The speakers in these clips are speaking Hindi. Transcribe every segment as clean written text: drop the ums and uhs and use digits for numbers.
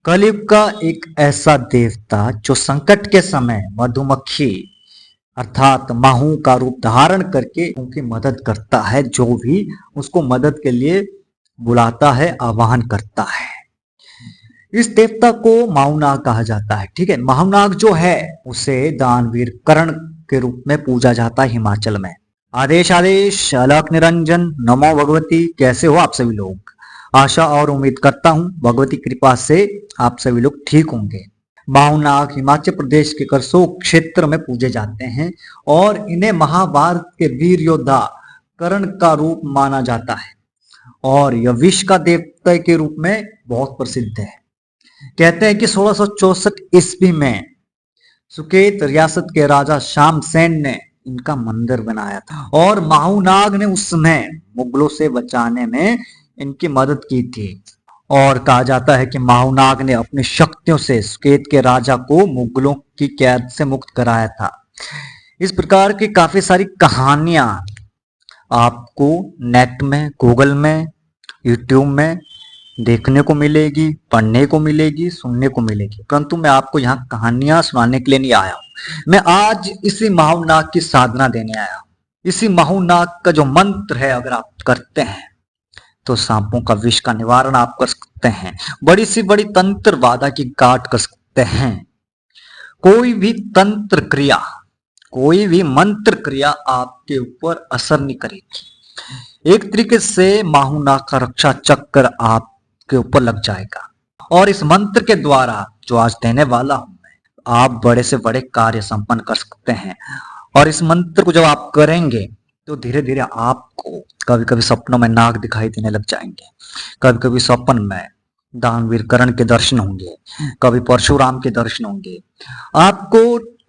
कलयुग का एक ऐसा देवता जो संकट के समय मधुमक्खी अर्थात माहू का रूप धारण करके उनकी मदद करता है। जो भी उसको मदद के लिए बुलाता है, आह्वान करता है, इस देवता को माऊनाग कहा जाता है। ठीक है, माऊनाग जो है उसे दानवीर कर्ण के रूप में पूजा जाता है हिमाचल में। आदेश आदेश अलख निरंजन नमो भगवती। कैसे हो आप सभी लोग? आशा और उम्मीद करता हूं भगवती कृपा से आप सभी लोग ठीक होंगे। माऊनाग हिमाचल प्रदेश के करसोग क्षेत्र में पूजे जाते हैं और इन्हें महाभारत के वीर योद्धा कर्ण का रूप माना जाता है और यह विष का देवता के रूप में बहुत प्रसिद्ध है। कहते हैं कि 1664 ईस्वी में सुकेत रियासत के राजा शामसेन ने इनका मंदिर बनाया था और माऊनाग ने उस समय मुगलों से बचाने में इनकी मदद की थी। और कहा जाता है कि माऊनाग ने अपनी शक्तियों से सुकेत के राजा को मुगलों की कैद से मुक्त कराया था। इस प्रकार की काफी सारी कहानियां आपको नेट में, गूगल में, यूट्यूब में देखने को मिलेगी, पढ़ने को मिलेगी, सुनने को मिलेगी, परंतु मैं आपको यहाँ कहानियां सुनाने के लिए नहीं आया हूं। मैं आज इसी माऊनाग की साधना देने आया हूं। इसी माऊनाग का जो मंत्र है अगर आप करते हैं तो सांपों का विष का निवारण आप कर सकते हैं, बड़ी सी बड़ी तंत्र बाधा की काट कर सकते हैं। कोई भी तंत्र क्रिया, कोई भी मंत्र क्रिया आपके ऊपर असर नहीं करेगी। एक तरीके से माहूनाग का रक्षा चक्र आपके ऊपर लग जाएगा और इस मंत्र के द्वारा जो आज देने वाला हूं मैं, आप बड़े से बड़े कार्य संपन्न कर सकते हैं। और इस मंत्र को जब आप करेंगे तो धीरे धीरे आपको कभी कभी सपनों में नाग दिखाई देने लग जाएंगे, कभी कभी सपन में दानवीर कर्ण के दर्शन होंगे, कभी परशुराम के दर्शन होंगे। आपको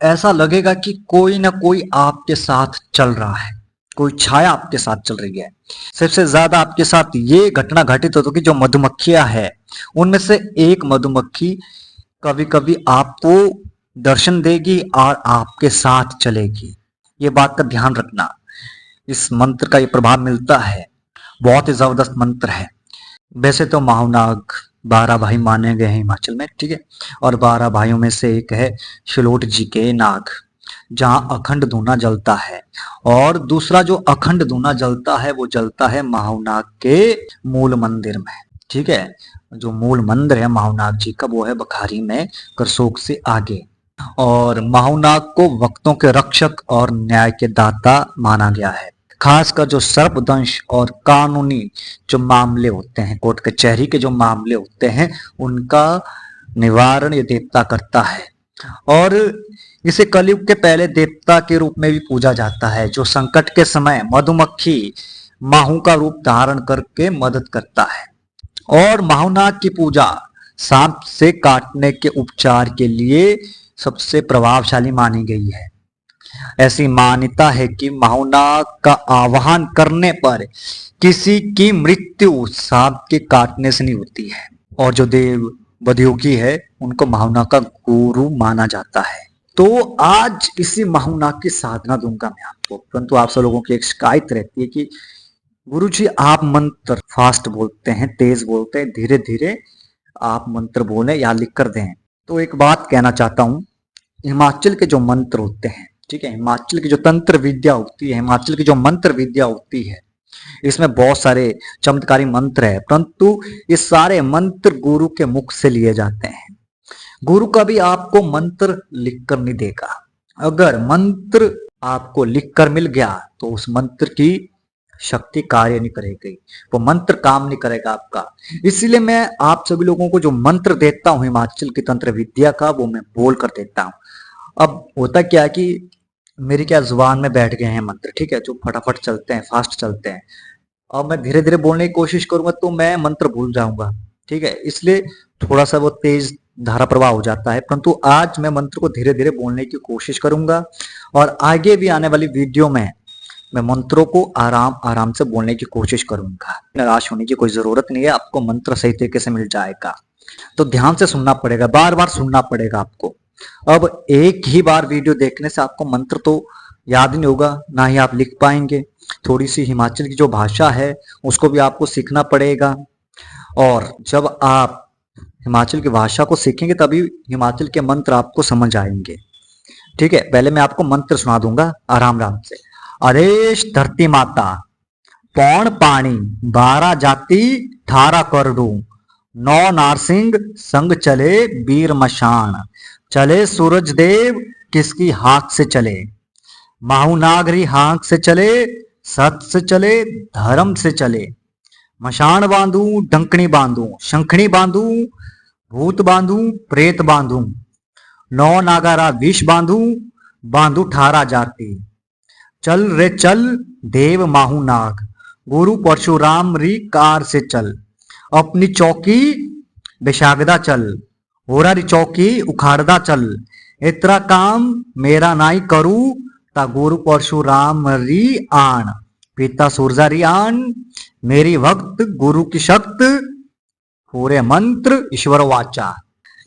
ऐसा लगेगा कि कोई ना कोई आपके साथ चल रहा है, कोई छाया आपके साथ चल रही है। सबसे ज्यादा आपके साथ ये घटना घटित होती है कि जो मधुमक्खियां है उनमें से एक मधुमक्खी कभी कभी आपको दर्शन देगी और आपके साथ चलेगी। ये बात का ध्यान रखना। इस मंत्र का ये प्रभाव मिलता है, बहुत ही जबरदस्त मंत्र है। वैसे तो माहूनाग 12 भाई माने गए हैं हिमाचल में, ठीक है, और 12 भाइयों में से एक है शिलोट जी के नाग, जहां अखंड धूना जलता है। और दूसरा जो अखंड धूना जलता है वो जलता है माहूनाग के मूल मंदिर में। ठीक है, जो मूल मंदिर है माहूनाग जी का वो है बखारी में, करसोग से आगे। और माहूनाग को भक्तों के रक्षक और न्याय के दाता माना गया है। खासकर जो सर्पदंश और कानूनी जो मामले होते हैं, कोर्ट कचहरी के जो मामले होते हैं, उनका निवारण ये देवता करता है। और इसे कलयुग के पहले देवता के रूप में भी पूजा जाता है, जो संकट के समय मधुमक्खी माहू का रूप धारण करके मदद करता है। और माहूनाग की पूजा सांप से काटने के उपचार के लिए सबसे प्रभावशाली मानी गई है। ऐसी मान्यता है कि माहूनाग का आवाहन करने पर किसी की मृत्यु सांप के काटने से नहीं होती है। और जो देव बदयोगी है उनको माहूनाग का गुरु माना जाता है। तो आज इसी माहूनाग की साधना दूंगा मैं आपको, परंतु आप सब लोगों की एक शिकायत रहती है कि गुरुजी आप मंत्र फास्ट बोलते हैं, तेज बोलते हैं, धीरे धीरे आप मंत्र बोले या लिख कर दें। तो एक बात कहना चाहता हूं, हिमाचल के जो मंत्र होते हैं, ठीक है, हिमाचल की जो तंत्र विद्या होती है, हिमाचल की जो मंत्र विद्या होती है, इसमें बहुत सारे चमत्कारी मंत्र है, परंतु ये सारे मंत्र गुरु के मुख से लिए जाते हैं। गुरु कभी आपको मंत्र लिखकर नहीं देगा। अगर मंत्र आपको लिखकर मिल गया तो उस मंत्र की शक्ति कार्य नहीं करेगी, वो मंत्र काम नहीं करेगा आपका। इसीलिए मैं आप सभी लोगों को जो मंत्र देता हूं हिमाचल की तंत्र विद्या का, वो मैं बोल कर देता हूं। अब होता क्या कि मेरी क्या जुबान में बैठ गए हैं मंत्र, ठीक है, जो फटाफट चलते हैं, फास्ट चलते हैं। अब मैं धीरे धीरे बोलने की कोशिश करूंगा तो मैं मंत्र भूल जाऊंगा, ठीक है, इसलिए थोड़ा सा वो तेज धारा प्रवाह हो जाता है। परंतु आज मैं मंत्र को धीरे धीरे बोलने की कोशिश करूंगा और आगे भी आने वाली वीडियो में मैं मंत्रों को आराम आराम से बोलने की कोशिश करूंगा। निराश होने की कोई जरूरत नहीं है, आपको मंत्र सही तरीके से मिल जाएगा। तो ध्यान से सुनना पड़ेगा, बार बार सुनना पड़ेगा आपको। अब एक ही बार वीडियो देखने से आपको मंत्र तो याद नहीं होगा, ना ही आप लिख पाएंगे। थोड़ी सी हिमाचल की जो भाषा है उसको भी आपको सीखना पड़ेगा। और जब आप हिमाचल की भाषा को सीखेंगे तभी हिमाचल के मंत्र आपको समझ आएंगे। ठीक है, पहले मैं आपको मंत्र सुना दूंगा आराम आराम से। आदेश धरती माता, पौण पानी, 12 जाति 18 करडू, 9 नारसिंह संग चले वीर मशान, चले सूरज देव किसकी हाथ से चले, माहुनागरी हाथ से चले, सत से चले, धर्म से चले, मशान बांधू, डंकनी बांधू, शंखनी बांधू, भूत बांधू, प्रेत बांधू, 9 नागारा विष बांधू, बांधू 18 जाति, चल रे चल देव माहू नाग, गुरु परशुराम री कार से चल, अपनी चौकी बेशागदा चल, होरा री चौकी उखाड़दा चल, इतरा काम मेरा नाई करू, ता गुरु परशुराम री आन, पिता सूरजा री आन, मेरी भक्त गुरु की शक्त, पूरे मंत्र ईश्वर वाचा।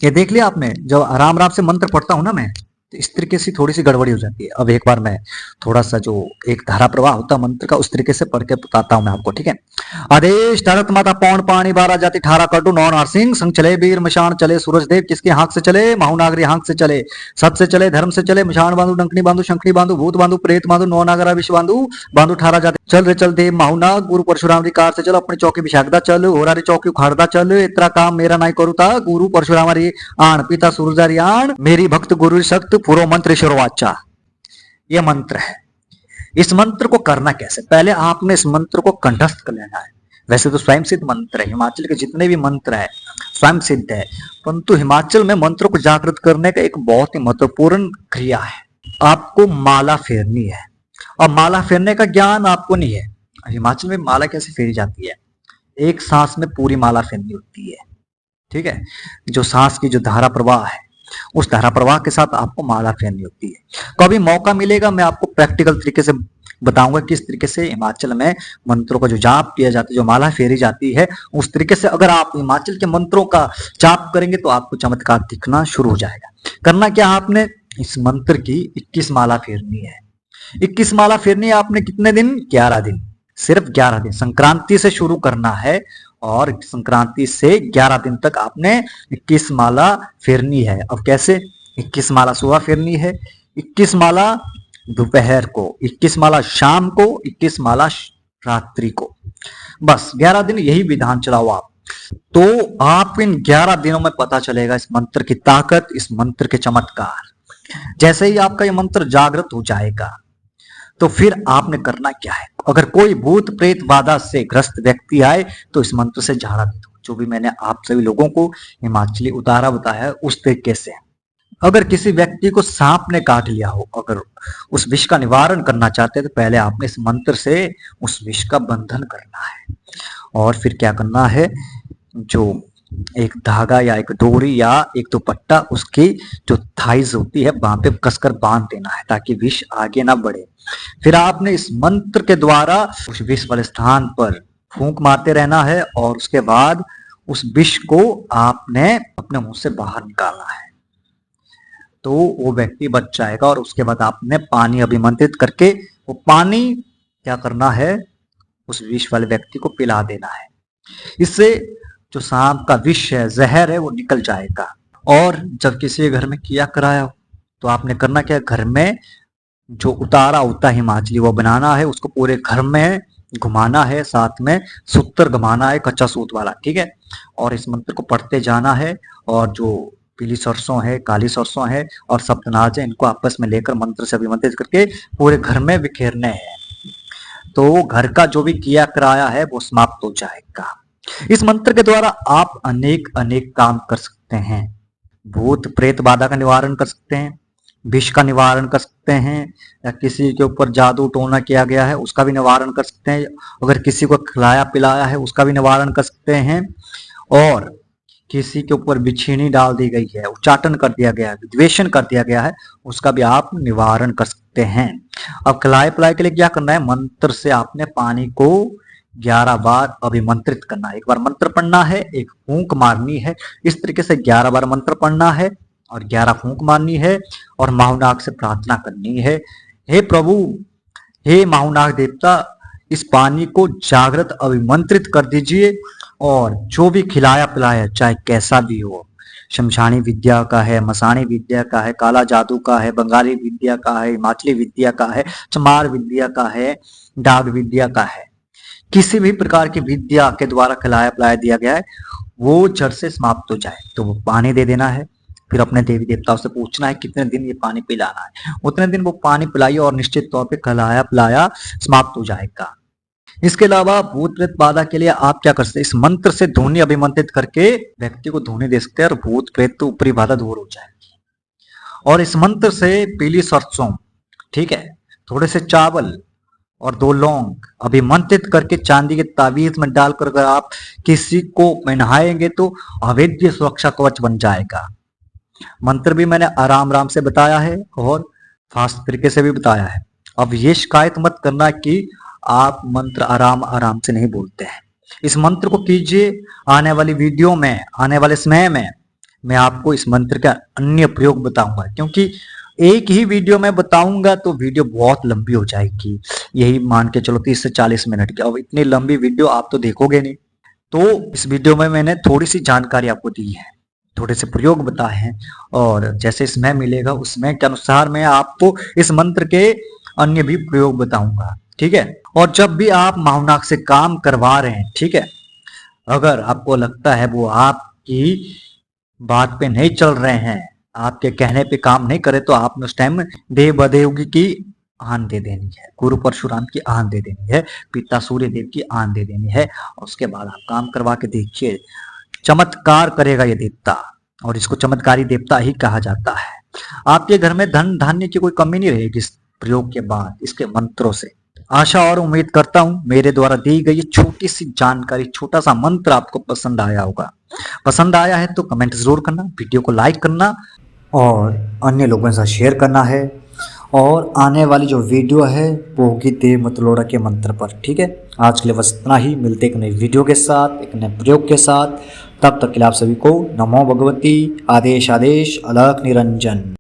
ये देख लिया आपने, जब आराम आराम से मंत्र पढ़ता हूं ना मैं, तो इस तरीके से थोड़ी सी गड़बड़ी हो जाती है। अब एक बार मैं थोड़ा सा जो एक धारा प्रवाह होता है मंत्र का, उस तरीके से पढ़ के बताता हूं मैं आपको, ठीक है। आदेश धरत माता, पौन पानी, 12 जाति 18 कटु, 9 नारसिंह संग चले वीर मशान, चले सूरज देव किसके हाथ से चले, माहुनागरी हाथ से चले, सत से चले, धर्म से चले, मशान बांधु, डंकनी बांधु, शंखनी बांधु, भूत बांधु, प्रेत बांधु, 9 नागरा विष बांधु, बांधु 18 जाति, चल रे चल देव माहुनाग, गुरु परशुराम री कार से चल, अपनी चौकी विशाखदा चल, होरा री चौकी उखाड़दा चल, इतना काम मेरा नाई करूता, गुरु परशुराम री आण, पिता सूरजा री आण, मेरी भक्त गुरु शक्त, पूरो मंत्र ईश्वर वाचा। यह मंत्र है। इस मंत्र को करना कैसे, पहले आपने इस मंत्र को कंठस्थ कर लेना है। वैसे तो स्वयं सिद्ध मंत्र है, हिमाचल के जितने भी मंत्र है स्वयं सिद्ध है, परंतु हिमाचल में मंत्र को जागृत करने का एक बहुत ही महत्वपूर्ण क्रिया है। आपको माला फेरनी है, और माला फेरने का ज्ञान आपको नहीं है। हिमाचल में माला कैसे फेरी जाती है, एक सांस में पूरी माला फेरनी होती है, ठीक है। जो सांस की जो धारा प्रवाह है, उस धारा प्रवाह के साथ आपको माला फेरनी होती है। कभी मौका मिलेगा मैं आपको प्रैक्टिकल तरीके से बताऊंगा किस तरीके से हिमाचल में मंत्रों का जो जाप किया जाता है, जो माला फेरी जाती है, उस तरीके से अगर आप हिमाचल के मंत्रों का जाप करेंगे तो आपको चमत्कार दिखना शुरू हो जाएगा। करना क्या, आपने इस मंत्र की 21 माला फेरनी है। 21 माला फेरनी है आपने कितने दिन, 11 दिन, सिर्फ 11 दिन। संक्रांति से शुरू करना है और संक्रांति से 11 दिन तक आपने 21 माला फेरनी है। अब कैसे, 21 माला सुबह फेरनी है, 21 माला दोपहर को, 21 माला शाम को, 21 माला रात्रि को। बस 11 दिन यही विधान चलाओ आप, तो आप इन 11 दिनों में पता चलेगा इस मंत्र की ताकत, इस मंत्र के चमत्कार। जैसे ही आपका ये मंत्र जागृत हो जाएगा तो फिर आपने करना क्या है, अगर कोई भूत प्रेत बाधा से ग्रस्त व्यक्ति आए तो इस मंत्र से झाड़ा दे दो, जो भी मैंने आप सभी लोगों को हिमाचली उतारा बताया है उस तरीके से। अगर किसी व्यक्ति को सांप ने काट लिया हो, अगर उस विष का निवारण करना चाहते हैं तो पहले आपने इस मंत्र से उस विष का बंधन करना है, और फिर क्या करना है, जो एक धागा या एक डोरी या एक दुपट्टा उसकी जो थाइज होती है वहां पे कसकर बांध देना है ताकि विष आगे ना बढ़े। फिर आपने इस मंत्र के द्वारा उस विष वाले स्थान पर फूंक मारते रहना है, और उसके बाद उस विष को आपने अपने मुंह से बाहर निकालना है, तो वो व्यक्ति बच जाएगा। और उसके बाद आपने पानी अभिमंत्रित करके वो पानी क्या करना है, उस विष वाले व्यक्ति को पिला देना है। इससे जो सांप का विष है, जहर है, वो निकल जाएगा। और जब किसी के घर में किया कराया हो तो आपने करना क्या, घर में जो उतारा होता है हिमाचली वो बनाना है, उसको पूरे घर में घुमाना है, साथ में सूत्र घुमाना है, कच्चा सूत वाला, ठीक है। और इस मंत्र को पढ़ते जाना है, और जो पीली सरसों है, काली सरसों है और सप्तनाज है, इनको आपस में लेकर मंत्र से अभिमंत्रित करके पूरे घर में बिखेरने हैं, तो घर का जो भी किया कराया है वो समाप्त हो जाएगा। इस मंत्र के द्वारा आप अनेक अनेक काम कर सकते हैं। भूत प्रेत बाधा का निवारण कर सकते हैं, विष का निवारण कर सकते हैं, या किसी के ऊपर जादू टोना किया गया है उसका भी निवारण कर सकते हैं, अगर किसी को खिलाया पिलाया है उसका भी निवारण कर सकते हैं, और किसी के ऊपर बिछीनी डाल दी गई है, उच्चाटन कर दिया गया है, विद्वेषण कर दिया गया है, उसका भी आप निवारण कर सकते हैं। अब खिलाए पिलाए के लिए क्या करना है, मंत्र से आपने पानी को 11 बार अभिमंत्रित करना है। एक बार मंत्र पढ़ना है, एक फूंक मारनी है, इस तरीके से 11 बार मंत्र पढ़ना है और 11 फूंक मारनी है, और माहुनाग से प्रार्थना करनी है, हे प्रभु, हे माहुनाग देवता, इस पानी को जागृत अभिमंत्रित कर दीजिए और जो भी खिलाया पिलाया चाहे कैसा भी हो, शमशानी विद्या का है, मसाणी विद्या का है, काला जादू का है, बंगाली विद्या का है, हिमाचली विद्या का है, चमार विद्या का है, डाग विद्या का है, किसी भी प्रकार की विद्या के द्वारा खिलाया पिलाया दिया गया है वो जड़ से समाप्त हो जाए तो वो पानी दे देना है। फिर अपने देवी देवताओं से पूछना है कितने दिन ये पानी पिलाना है, उतने दिन वो पानी पिलाइए और निश्चित तौर पे खिलाया पिलाया समाप्त हो जाएगा। इसके अलावा भूत प्रेत बाधा के लिए आप क्या कर सकते हैं, इस मंत्र से ध्वनि अभिमंत्रित करके व्यक्ति को ध्वनि दे सकते हैं और भूत प्रेत तो ऊपरी बाधा दूर हो जाएगी। और इस मंत्र से पीली सरसों, ठीक है, थोड़े से चावल और 2 लौंग अभिमंत्रित करके चांदी के ताबीज में डालकर अगर आप किसी को पहनाएंगे तो अवैध सुरक्षा कवच बन जाएगा। मंत्र भी मैंने आराम आराम से बताया है और फास्ट तरीके से भी बताया है। अब ये शिकायत मत करना कि आप मंत्र आराम आराम से नहीं बोलते हैं। इस मंत्र को कीजिए। आने वाली वीडियो में, आने वाले समय में मैं आपको इस मंत्र का अन्य प्रयोग बताऊंगा, क्योंकि एक ही वीडियो में बताऊंगा तो वीडियो बहुत लंबी हो जाएगी, यही मान के चलो 30 से 40 मिनट की। अब इतनी लंबी वीडियो आप तो देखोगे नहीं, तो इस वीडियो में मैंने थोड़ी सी जानकारी आपको दी है, थोड़े से प्रयोग बताए हैं और जैसे समय मिलेगा उसमें के अनुसार मैं आपको इस मंत्र के अन्य भी प्रयोग बताऊंगा, ठीक है। और जब भी आप माहुनाक से काम करवा रहे हैं, ठीक है, अगर आपको लगता है वो आपकी बात पे नहीं चल रहे हैं, आपके कहने पे काम नहीं करे, तो आपने उस टाइम देव बदेवगी की आन दे देनी है, गुरु परशुराम की आन दे देनी है, पिता सूर्य देव की आन दे देनी है। और उसके बाद आप काम करवा के देखिए, चमत्कार करेगा ये देवता, और इसको चमत्कारी देवता ही कहा जाता है। आपके घर में धन धान्य की कोई कमी नहीं रहेगी इस प्रयोग के बाद, इसके मंत्रों से। आशा और उम्मीद करता हूं मेरे द्वारा दी गई छोटी सी जानकारी, छोटा सा मंत्र आपको पसंद आया होगा। पसंद आया है तो कमेंट जरूर करना, वीडियो को लाइक करना और अन्य लोगों के साथ शेयर करना है। और आने वाली जो वीडियो है वो होगी देव मतलोड़ा के मंत्र पर, ठीक है। आज के लिए बस इतना ही, मिलते एक नई वीडियो के साथ, एक नए प्रयोग के साथ। तब तक के लिए आप सभी को नमो भगवती, आदेश आदेश अलख निरंजन।